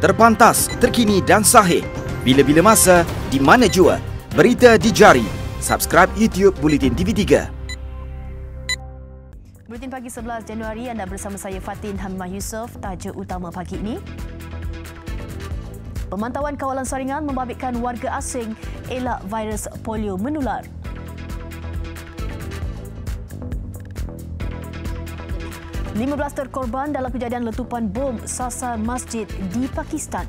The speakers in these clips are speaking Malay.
Terpantas, terkini dan sahih. Bila-bila masa, di mana jua. Berita di jari. Subscribe YouTube Bulletin TV3. Buletin pagi 11 Januari, anda bersama saya Fatin Hamimah Yusof. Tajuk utama pagi ini. Pemantauan kawalan saringan membabitkan warga asing elak virus polio menular. Lima belas terkorban dalam kejadian letupan bom sasar masjid di Pakistan.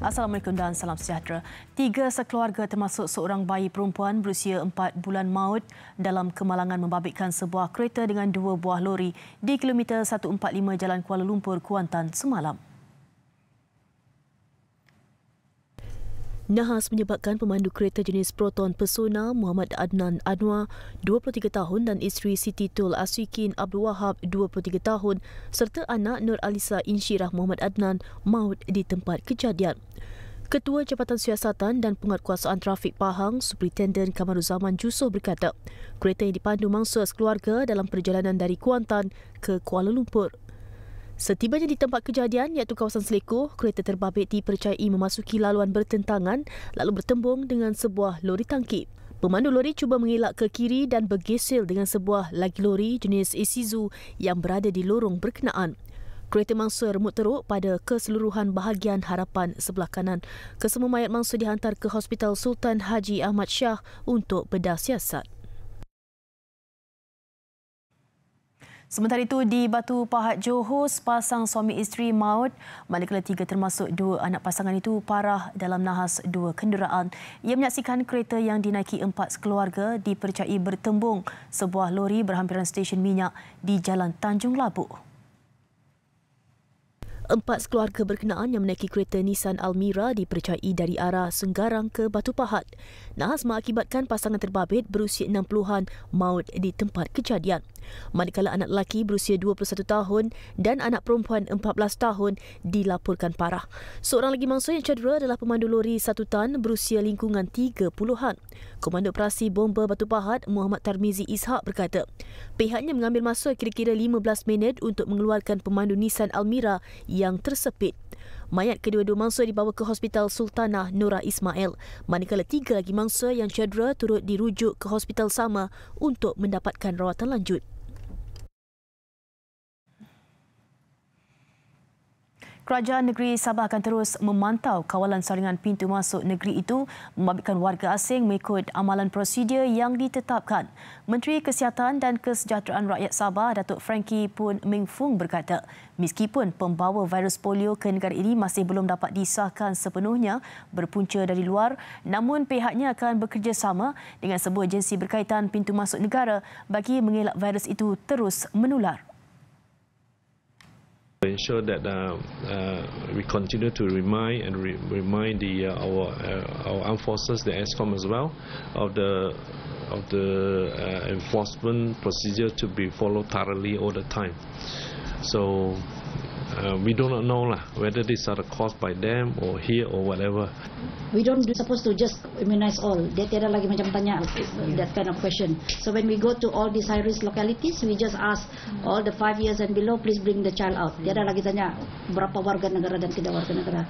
Assalamualaikum dan salam sejahtera. 3 sekeluarga termasuk seorang bayi perempuan berusia 4 bulan maut dalam kemalangan membabitkan sebuah kereta dengan 2 buah lori di kilometer 145 Jalan Kuala Lumpur, Kuantan semalam. Nahas menyebabkan pemandu kereta jenis Proton Persona Muhammad Adnan Anwar, 23 tahun dan isteri Siti Tul Aswikin Abdul Wahab, 23 tahun serta anak Nur Alisa Insyirah Muhammad Adnan maut di tempat kejadian. Ketua Jabatan Siasatan dan Penguatkuasaan Trafik Pahang, Superintenden Kamaruzaman Jusoh berkata, kereta yang dipandu mangsa sekeluarga dalam perjalanan dari Kuantan ke Kuala Lumpur. Setibanya di tempat kejadian iaitu kawasan Seleko, kereta terbabit dipercayai memasuki laluan bertentangan lalu bertembung dengan sebuah lori tangkip. Pemandu lori cuba mengelak ke kiri dan bergesel dengan sebuah lagi lori jenis Isuzu yang berada di lorong berkenaan. Kereta mangsa remut teruk pada keseluruhan bahagian harapan sebelah kanan. Kesemua mayat mangsa dihantar ke Hospital Sultan Haji Ahmad Shah untuk bedah siasat. Sementara itu, di Batu Pahat Johor, sepasang suami isteri maut manakala 3 termasuk 2 anak pasangan itu parah dalam nahas 2 kenderaan. Ia menyaksikan kereta yang dinaiki 4 sekeluarga dipercayai bertembung sebuah lori berhampiran stesen minyak di Jalan Tanjung Labu. 4 sekeluarga berkenaan yang menaiki kereta Nissan Almira dipercayai dari arah Senggarang ke Batu Pahat. Nahas mengakibatkan pasangan terbabit berusia 60-an maut di tempat kejadian. Manakala anak lelaki berusia 21 tahun dan anak perempuan 14 tahun dilaporkan parah. Seorang lagi mangsa yang cedera adalah pemandu lori 1 tan berusia lingkungan 30-an. Komando Operasi Bomba Batu Pahat Muhammad Tarmizi Ishak berkata, pihaknya mengambil masa kira-kira 15 minit untuk mengeluarkan pemandu Nissan Almira yang tersepit. Mayat kedua-dua mangsa dibawa ke Hospital Sultanah Nora Ismail, manakala 3 lagi mangsa yang cedera turut dirujuk ke hospital sama untuk mendapatkan rawatan lanjut. Kerajaan Negeri Sabah akan terus memantau kawalan saringan pintu masuk negeri itu membabitkan warga asing mengikut amalan prosedur yang ditetapkan. Menteri Kesihatan dan Kesejahteraan Rakyat Sabah, Datuk Frankie Poon Meng Foong berkata, meskipun pembawa virus polio ke negara ini masih belum dapat disahkan sepenuhnya berpunca dari luar, namun pihaknya akan bekerjasama dengan sebuah agensi berkaitan pintu masuk negara bagi mengelak virus itu terus menular. Ensure that we continue to remind our armed forces, the ESCOM as well, of the enforcement procedure to be followed thoroughly all the time. So we do not know whether these are caused by them or here or whatever. We don't supposed to just immunize all. Dia tiada lagi macam tanya that kind of question. So when we go to all these high risk localities, we just ask all the 5 years and below, please bring the child out. Tiada lagi tanya berapa warga negara dan tidak warga negara.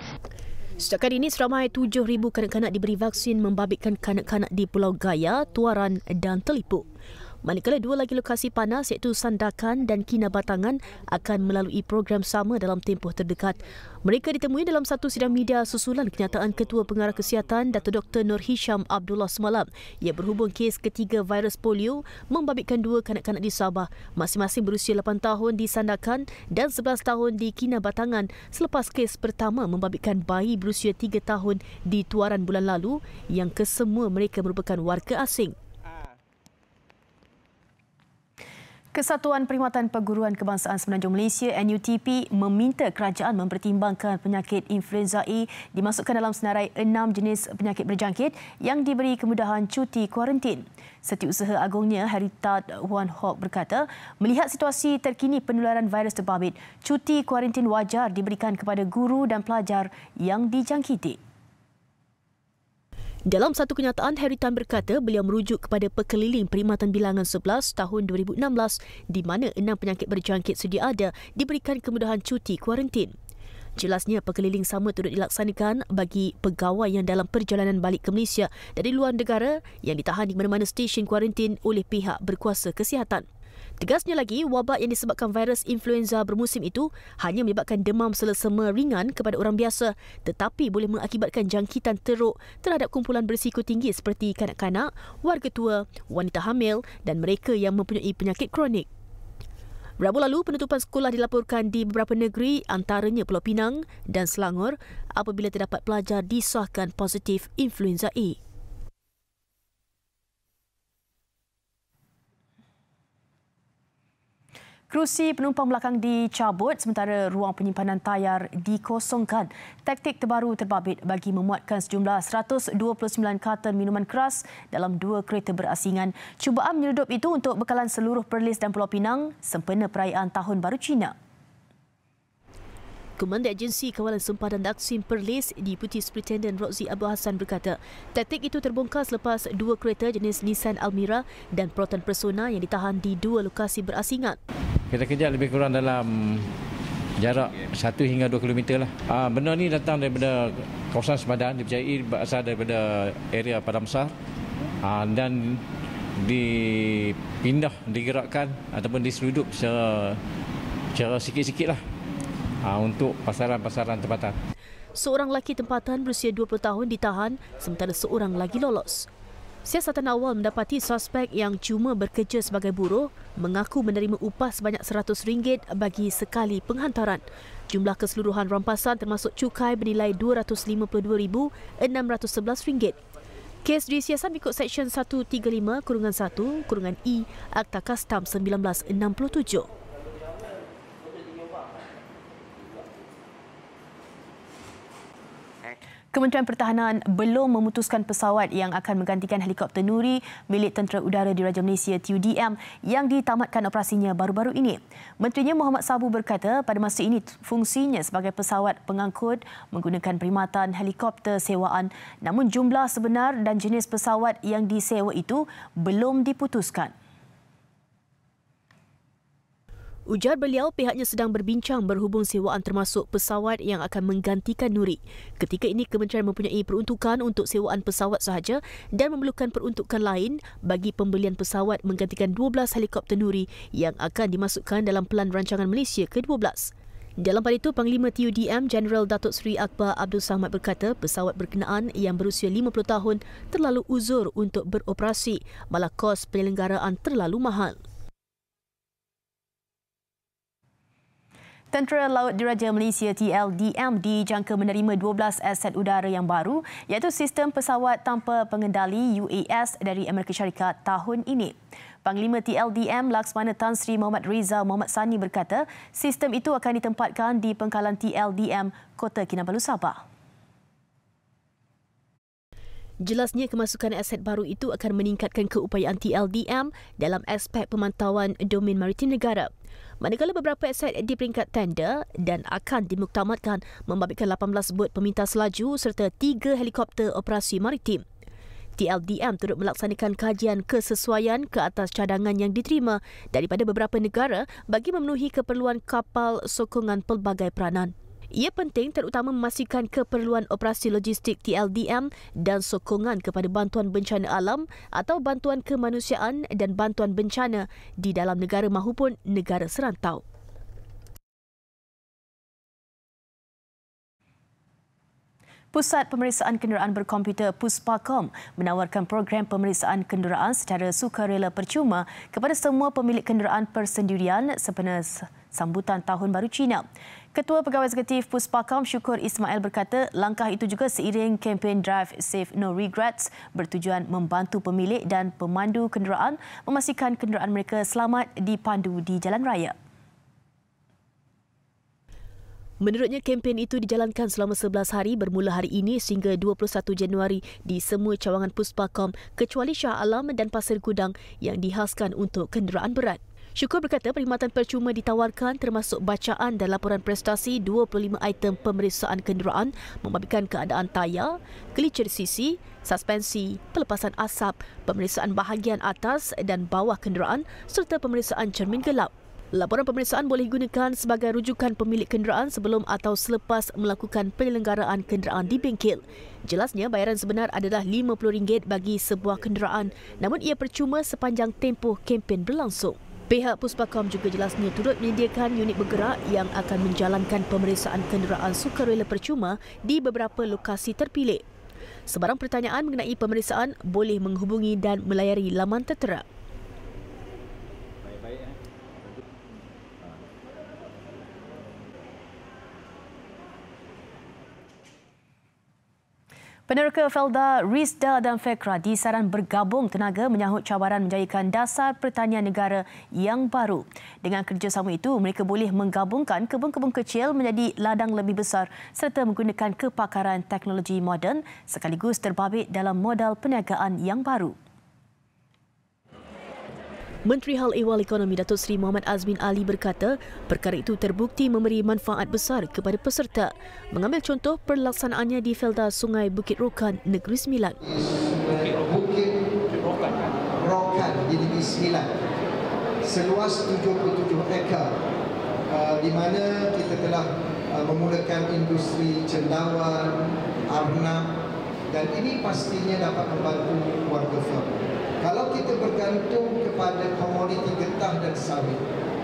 Setakat ini, seramai 7,000 kanak-kanak diberi vaksin membabitkan kanak-kanak di Pulau Gaya, Tuaran dan Telipuk. Manakala 2 lagi lokasi panas iaitu Sandakan dan Kinabatangan akan melalui program sama dalam tempoh terdekat. Mereka ditemui dalam satu sidang media susulan kenyataan Ketua Pengarah Kesihatan Dato' Dr. Nur Hisham Abdullah semalam ia berhubung kes ketiga virus polio membabitkan 2 kanak-kanak di Sabah, masing-masing berusia 8 tahun di Sandakan dan 11 tahun di Kinabatangan selepas kes pertama membabitkan bayi berusia 3 tahun di Tuaran bulan lalu yang kesemua mereka merupakan warga asing. Kesatuan Perkhidmatan Perguruan Kebangsaan Semenanjung Malaysia NUTP meminta kerajaan mempertimbangkan penyakit influenza A dimasukkan dalam senarai 6 jenis penyakit berjangkit yang diberi kemudahan cuti kuarantin. Setiausaha Agungnya Haritad Wan Hock berkata, melihat situasi terkini penularan virus terbabit, cuti kuarantin wajar diberikan kepada guru dan pelajar yang dijangkiti. Dalam satu kenyataan, Haritad berkata beliau merujuk kepada Pekeliling Perkhidmatan Bilangan 11 tahun 2016 di mana 6 penyakit berjangkit sedia ada diberikan kemudahan cuti kuarantin. Jelasnya, pekeliling sama turut dilaksanakan bagi pegawai yang dalam perjalanan balik ke Malaysia dari luar negara yang ditahan di mana-mana stesen kuarantin oleh pihak berkuasa kesihatan. Tegasnya lagi, wabak yang disebabkan virus influenza bermusim itu hanya menyebabkan demam selesema ringan kepada orang biasa tetapi boleh mengakibatkan jangkitan teruk terhadap kumpulan berisiko tinggi seperti kanak-kanak, warga tua, wanita hamil dan mereka yang mempunyai penyakit kronik. Rabu lalu, penutupan sekolah dilaporkan di beberapa negeri antaranya Pulau Pinang dan Selangor apabila terdapat pelajar disahkan positif influenza A. Kerusi penumpang belakang dicabut sementara ruang penyimpanan tayar dikosongkan. Taktik terbaru terbabit bagi memuatkan sejumlah 129 karton minuman keras dalam 2 kereta berasingan. Cubaan menyeludup itu untuk bekalan seluruh Perlis dan Pulau Pinang sempena perayaan Tahun Baru Cina. Komandan Agensi Kawalan Sempadan Taksim Perlis Deputi Superintendent Rozi Abdul Hassan berkata, taktik itu terbongkar selepas 2 kereta jenis Nissan Almira dan Proton Persona yang ditahan di 2 lokasi berasingan. Kita kejar lebih kurang dalam jarak 1 hingga 2 km lah. Benda ni datang daripada kawasan sempadan, dipercayai berasal daripada area Padang Besar dan dipindah, digerakkan ataupun diseludup secara sikit-sikit lah untuk pasaran-pasaran tempatan. Seorang lelaki tempatan berusia 20 tahun ditahan sementara seorang lagi lolos. Siasatan awal mendapati suspek yang cuma bekerja sebagai buruh mengaku menerima upah sebanyak RM100 bagi sekali penghantaran. Jumlah keseluruhan rampasan termasuk cukai bernilai RM252,611. Kes disiasat mengikut Seksyen 135-1-E Akta Kastam 1967. Kementerian Pertahanan belum memutuskan pesawat yang akan menggantikan helikopter Nuri milik Tentera Udara Diraja Malaysia TUDM yang ditamatkan operasinya baru-baru ini. Menterinya Muhammad Sabu berkata pada masa ini fungsinya sebagai pesawat pengangkut menggunakan perkhidmatan helikopter sewaan, namun jumlah sebenar dan jenis pesawat yang disewa itu belum diputuskan. Ujar beliau, pihaknya sedang berbincang berhubung sewaan termasuk pesawat yang akan menggantikan Nuri. Ketika ini, kementerian mempunyai peruntukan untuk sewaan pesawat sahaja dan memerlukan peruntukan lain bagi pembelian pesawat menggantikan 12 helikopter Nuri yang akan dimasukkan dalam Pelan Rancangan Malaysia ke-12. Dalam pada itu, Panglima TUDM Jeneral Datuk Seri Akbar Abdul Samad berkata pesawat berkenaan yang berusia 50 tahun terlalu uzur untuk beroperasi, malah kos penyelenggaraan terlalu mahal. Tentera Laut Diraja Malaysia TLDM dijangka menerima 12 aset udara yang baru iaitu sistem pesawat tanpa pengendali UAS dari Amerika Syarikat tahun ini. Panglima TLDM Laksmana Tan Sri Muhammad Rizal Muhammad Sani berkata sistem itu akan ditempatkan di pengkalan TLDM Kota Kinabalu, Sabah. Jelasnya kemasukan aset baru itu akan meningkatkan keupayaan TLDM dalam aspek pemantauan domain maritim negara. Manakala beberapa aset di peringkat tender dan akan dimuktamadkan membabitkan 18 bot pemintas laju serta 3 helikopter operasi maritim. TLDM turut melaksanakan kajian kesesuaian ke atas cadangan yang diterima daripada beberapa negara bagi memenuhi keperluan kapal sokongan pelbagai peranan. Ia penting terutama memastikan keperluan operasi logistik TLDM dan sokongan kepada bantuan bencana alam atau bantuan kemanusiaan dan bantuan bencana di dalam negara mahupun negara serantau. Pusat Pemeriksaan Kenderaan Berkomputer Puspakom menawarkan program pemeriksaan kenderaan secara sukarela percuma kepada semua pemilik kenderaan persendirian sempena sambutan Tahun Baru Cina. Ketua Pegawai Eksekutif Puspakam Syukur Ismail berkata langkah itu juga seiring kempen Drive Safe No Regrets bertujuan membantu pemilik dan pemandu kenderaan memastikan kenderaan mereka selamat dipandu di jalan raya. Menurutnya, kempen itu dijalankan selama 11 hari bermula hari ini sehingga 21 Januari di semua cawangan Puspakam kecuali Shah Alam dan Pasir Gudang yang dihaskan untuk kenderaan berat. Syukur berkata perkhidmatan percuma ditawarkan termasuk bacaan dan laporan prestasi 25 item pemeriksaan kenderaan membabitkan keadaan tayar, kelicir sisi, suspensi, pelepasan asap, pemeriksaan bahagian atas dan bawah kenderaan serta pemeriksaan cermin gelap. Laporan pemeriksaan boleh digunakan sebagai rujukan pemilik kenderaan sebelum atau selepas melakukan penyelenggaraan kenderaan di bengkel. Jelasnya, bayaran sebenar adalah RM50 bagi sebuah kenderaan, namun ia percuma sepanjang tempoh kempen berlangsung. Pihak Puspakam juga jelasnya turut menyediakan unit bergerak yang akan menjalankan pemeriksaan kenderaan sukarela percuma di beberapa lokasi terpilih. Sebarang pertanyaan mengenai pemeriksaan boleh menghubungi dan melayari laman tertera. Peneroka Felda, Rizda dan Fekra disaran bergabung tenaga menyahut cabaran menjayakan dasar pertanian negara yang baru. Dengan kerjasama itu, mereka boleh menggabungkan kebun-kebun kecil menjadi ladang lebih besar serta menggunakan kepakaran teknologi moden sekaligus terbabit dalam modal perniagaan yang baru. Menteri Hal Ehwal Ekonomi Datuk Seri Muhammad Azmin Ali berkata perkara itu terbukti memberi manfaat besar kepada peserta. Mengambil contoh perlaksanaannya di Felda Sungai Bukit Rokan, Negeri Sembilan. Bukit Rokan di Negeri Sembilan seluas 77 ekar di mana kita telah memulakan industri cendawan, arnab dan ini pastinya dapat membantu warga Felda. Kalau kita bergantung kepada komoditi getah dan sawit,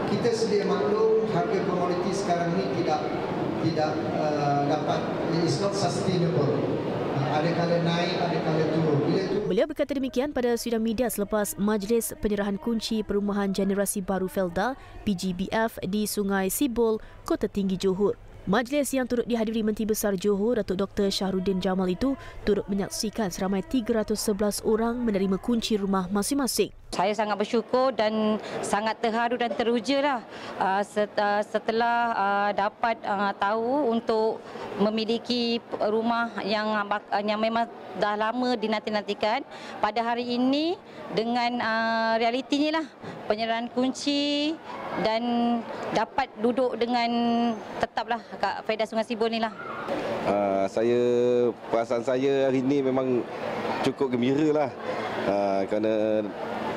kita sedia maklum harga komoditi sekarang ini tidak dapat, it's not sustainable. Ada kala naik, ada kala turun. Beliau berkata demikian pada sidang media selepas Majlis Penyerahan Kunci Perumahan Generasi Baru Felda (PGBF) di Sungai Sibol, Kota Tinggi Johor. Majlis yang turut dihadiri Menteri Besar Johor Datuk Dr. Shahruddin Jamal itu turut menyaksikan seramai 311 orang menerima kunci rumah masing-masing. Saya sangat bersyukur dan sangat terharu dan teruja setelah dapat tahu untuk memiliki rumah yang memang dah lama dinanti-nantikan. Pada hari ini dengan realitinya lah penyerahan kunci dan dapat duduk dengan tetaplah kat Felda Sungai Sibol ni lah. Perasaan saya hari ini memang cukup gembira lah kerana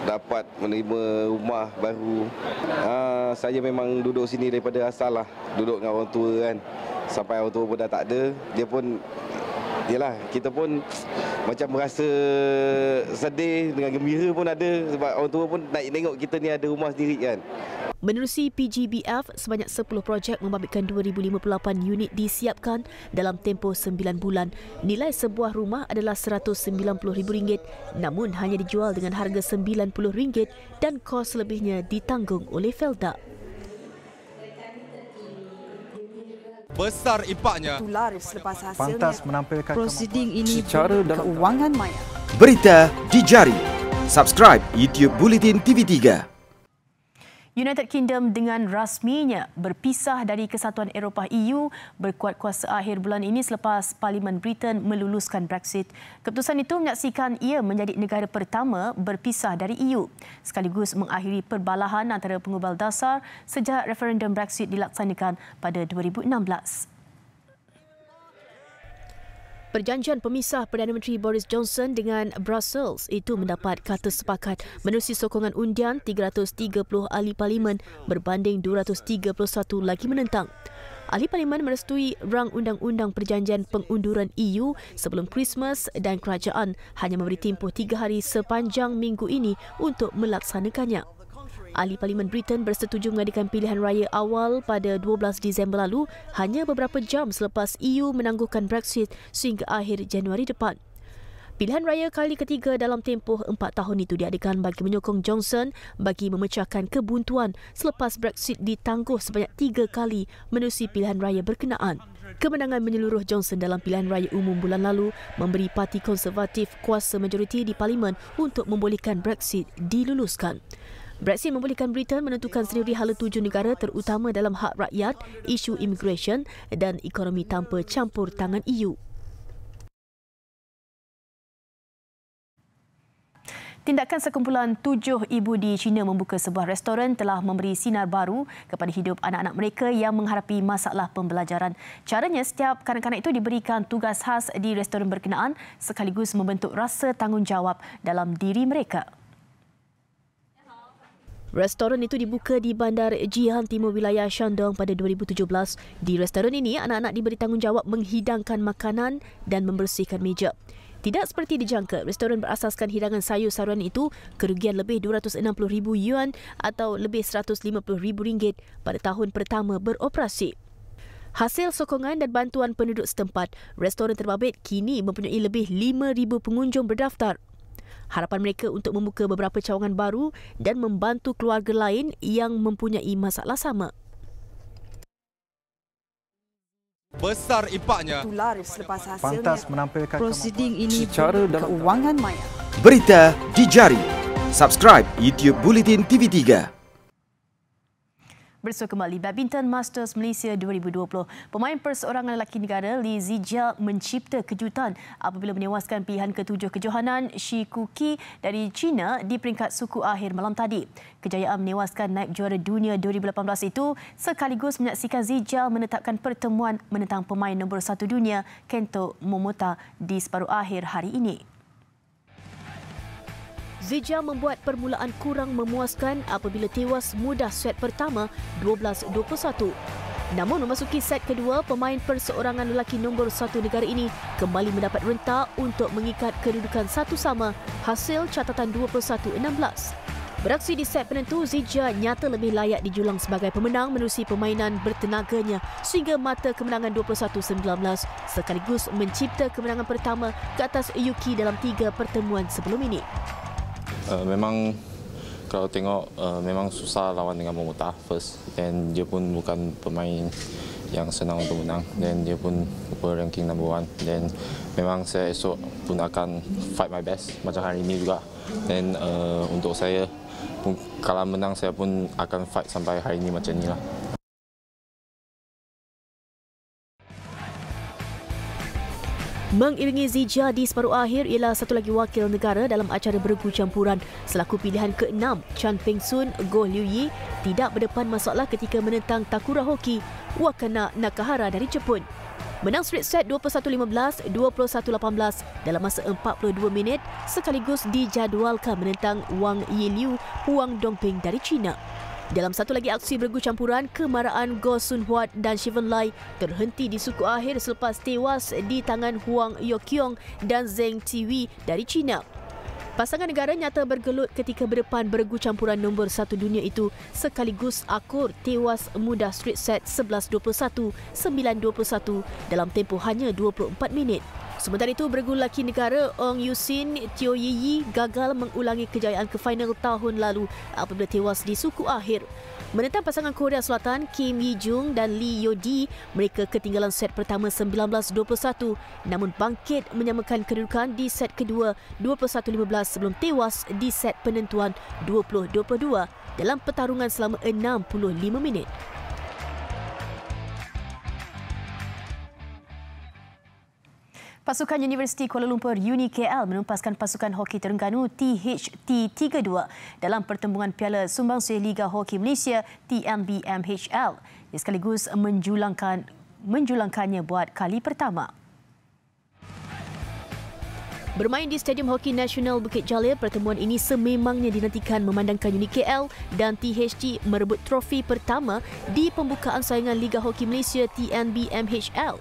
dapat menerima rumah baru. Saya memang duduk sini daripada asal lah, duduk dengan orang tua kan. Sampai orang tua pun dah tak ada, dia pun yalah, kita pun macam merasa sedih dengan gembira pun ada sebab orang tua pun nak tengok kita ni ada rumah sendiri kan. Menerusi PGBF, sebanyak 10 projek membabitkan 2,058 unit disiapkan dalam tempoh 9 bulan. Nilai sebuah rumah adalah RM190,000 namun hanya dijual dengan harga RM90 dan kos lebihnya ditanggung oleh Felda. Besar impaknya. Selepas hasilnya, pantas menampilkan prosiding ini secara dan keuangan maya. Berita di jari. Subscribe YouTube Bulletin TV3. United Kingdom dengan rasminya berpisah dari Kesatuan Eropah EU berkuat kuasa akhir bulan ini selepas Parlimen Britain meluluskan Brexit. Keputusan itu menyaksikan ia menjadi negara pertama berpisah dari EU, sekaligus mengakhiri perbalahan antara pengubal dasar sejak referendum Brexit dilaksanakan pada 2016. Perjanjian pemisah Perdana Menteri Boris Johnson dengan Brussels itu mendapat kata sepakat menerusi sokongan undian 330 ahli parlimen berbanding 231 lagi menentang. Ahli parlimen merestui rang undang-undang perjanjian pengunduran EU sebelum Christmas dan kerajaan hanya memberi tempoh 3 hari sepanjang minggu ini untuk melaksanakannya. Ahli Parlimen Britain bersetuju mengadakan pilihan raya awal pada 12 Disember lalu hanya beberapa jam selepas EU menangguhkan Brexit sehingga akhir Januari depan. Pilihan raya kali ketiga dalam tempoh 4 tahun itu diadakan bagi menyokong Johnson bagi memecahkan kebuntuan selepas Brexit ditangguh sebanyak 3 kali menerusi pilihan raya berkenaan. Kemenangan menyeluruh Johnson dalam pilihan raya umum bulan lalu memberi Parti Konservatif kuasa majoriti di Parlimen untuk membolehkan Brexit diluluskan. Brexit membolehkan Britain menentukan sendiri hala tuju negara terutama dalam hak rakyat, isu immigration dan ekonomi tanpa campur tangan EU. Tindakan sekumpulan 7 ibu di China membuka sebuah restoran telah memberi sinar baru kepada hidup anak-anak mereka yang menghadapi masalah pembelajaran. Caranya, setiap kanak-kanak itu diberikan tugas khas di restoran berkenaan sekaligus membentuk rasa tanggungjawab dalam diri mereka. Restoran itu dibuka di Bandar Jihan Timur wilayah Shandong pada 2017. Di restoran ini, anak-anak diberi tanggungjawab menghidangkan makanan dan membersihkan meja. Tidak seperti dijangka, restoran berasaskan hidangan sayur saruan itu kerugian lebih 260,000 yuan atau lebih 150,000 ringgit pada tahun pertama beroperasi. Hasil sokongan dan bantuan penduduk setempat, restoran terbabit kini mempunyai lebih 5,000 pengunjung berdaftar. Harapan mereka untuk membuka beberapa cawangan baru dan membantu keluarga lain yang mempunyai masalah sama. Besar impaknya. Laris selepas hasilnya. Pantas menampilkan prosiding ini secara dalam keuangan maya. Berita di jari. Subscribe YouTube Bulletin TV3. Bersua kembali, Badminton Masters Malaysia 2020. Pemain perseorangan lelaki negara Li Zijia mencipta kejutan apabila menewaskan pilihan ke-7 kejohanan Shi Kuqi dari China di peringkat suku akhir malam tadi. Kejayaan menewaskan naib juara dunia 2018 itu sekaligus menyaksikan Zijia menetapkan pertemuan menentang pemain nombor 1 dunia Kento Momota di separuh akhir hari ini. Zijia membuat permulaan kurang memuaskan apabila tewas mudah set pertama 12-21. Namun memasuki set kedua, pemain perseorangan lelaki nombor 1 negara ini kembali mendapat rentak untuk mengikat kedudukan satu sama hasil catatan 21-16. Beraksi di set penentu, Zijia nyata lebih layak dijulang sebagai pemenang menerusi permainan bertenaganya sehingga mata kemenangan 21-19 sekaligus mencipta kemenangan pertama ke atas Yuki dalam 3 pertemuan sebelum ini. Memang kalau tengok memang susah lawan dengan Momota first, dan dia pun bukan pemain yang senang untuk menang, dan dia pun ranking number 1, dan memang saya esok pun akan fight my best macam hari ini juga, dan untuk saya kalau menang saya pun akan fight sampai hari ini macam inilah. Mengiringi Zijia di separuh akhir ialah satu lagi wakil negara dalam acara bergu campuran selaku pilihan ke-6 Chan Peng Sun Goh Liu Yi tidak berdepan masalah ketika menentang Takura Hoki Wakana Nakahara dari Jepun. Menang straight set 21-15, 21-18 dalam masa 42 minit sekaligus dijadualkan menentang Wang Yiliu Huang Dongping dari China. Dalam satu lagi aksi bergu campuran, kemaraan Goh Sun Huat dan Shivan Lai terhenti di suku akhir selepas tewas di tangan Huang Yokyong dan Zheng Tiwi dari China. Pasangan negara nyata bergelut ketika berdepan bergu campuran nombor 1 dunia itu sekaligus akur tewas mudah straight set 11-21, 9-21 dalam tempoh hanya 24 minit. Sementara itu, bergu lelaki negara Ong Yusin Teo Yi gagal mengulangi kejayaan ke final tahun lalu apabila tewas di suku akhir. Menentang pasangan Korea Selatan Kim Yi Jung dan Lee Yo Di, mereka ketinggalan set pertama 19-21 namun bangkit menyamakan kedudukan di set kedua 21-15 sebelum tewas di set penentuan 20-22 dalam pertarungan selama 65 minit. Pasukan Universiti Kuala Lumpur UniKL menumpaskan pasukan hoki Terengganu THT32 dalam pertembungan Piala Sumbangsih Liga Hoki Malaysia TNBMHL. Ia sekaligus menjulangkannya buat kali pertama. Bermain di Stadium Hoki Nasional Bukit Jalil, pertemuan ini sememangnya dinantikan memandangkan UniKL dan THT merebut trofi pertama di pembukaan saingan Liga Hoki Malaysia TNBMHL.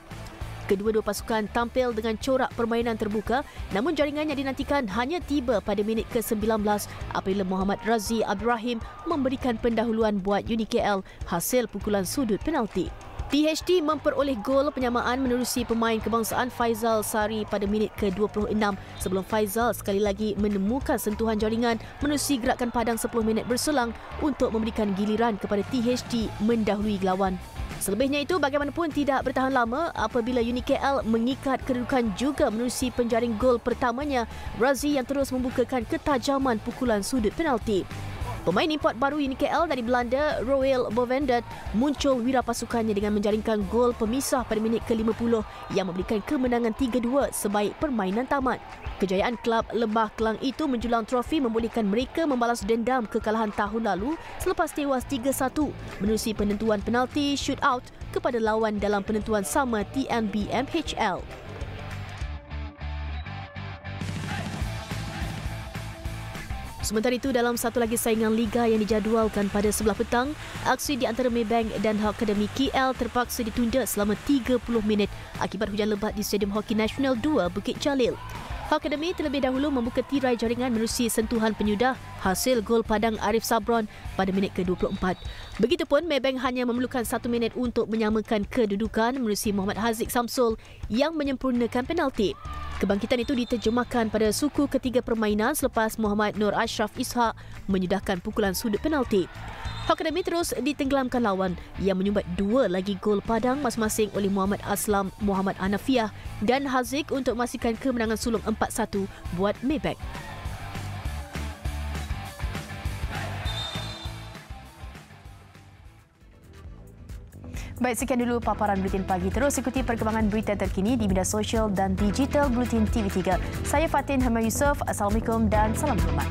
Kedua-dua pasukan tampil dengan corak permainan terbuka, namun jaringannya dinantikan hanya tiba pada minit ke-19 apabila Muhammad Razi Abdul Rahim memberikan pendahuluan buat UniKL hasil pukulan sudut penalti. THT memperoleh gol penyamaan menerusi pemain kebangsaan Faizal Sari pada minit ke-26 sebelum Faizal sekali lagi menemukan sentuhan jaringan menerusi gerakan padang 10 minit berselang untuk memberikan giliran kepada THT mendahului lawan. Selebihnya itu, bagaimanapun tidak bertahan lama apabila Uni KL mengikat kedudukan juga menerusi penjaring gol pertamanya, Razi yang terus membukakan ketajaman pukulan sudut penalti. Pemain import baru Uni KL dari Belanda, Roel Bovendert, muncul wira pasukannya dengan menjaringkan gol pemisah pada minit ke-50 yang memberikan kemenangan 3-2 sebaik permainan tamat. Kejayaan klub Lembah Kelang itu menjulang trofi membolehkan mereka membalas dendam kekalahan tahun lalu selepas tewas 3-1 menerusi penentuan penalti shootout kepada lawan dalam penentuan sama TNB MHL. Sementara itu, dalam satu lagi saingan Liga yang dijadualkan pada sebelah petang, aksi di antara Maybank dan Akademi KL terpaksa ditunda selama 30 minit akibat hujan lebat di Stadium Hoki Nasional 2 Bukit Jalil. Akademi terlebih dahulu membuka tirai jaringan menerusi sentuhan penyudah hasil gol padang Arif Sabron pada minit ke-24. Begitupun, Maybank hanya memerlukan 1 minit untuk menyamakan kedudukan menerusi Muhammad Haziq Samsul yang menyempurnakan penalti. Kebangkitan itu diterjemahkan pada suku ketiga permainan selepas Muhammad Nur Ashraf Ishak menyudahkan pukulan sudut penalti. Akademi terus ditenggelamkan lawan yang menyumbat 2 lagi gol padang masing-masing oleh Muhammad Aslam, Muhammad Anafiah dan Haziq untuk memastikan kemenangan sulung 4-1 buat Maybank. Baik, sekian dulu paparan Buletin Pagi. Terus ikuti perkembangan berita terkini di media sosial dan digital Buletin TV3. Saya Fatin Hamad Yusof. Assalamualaikum dan salam hormat.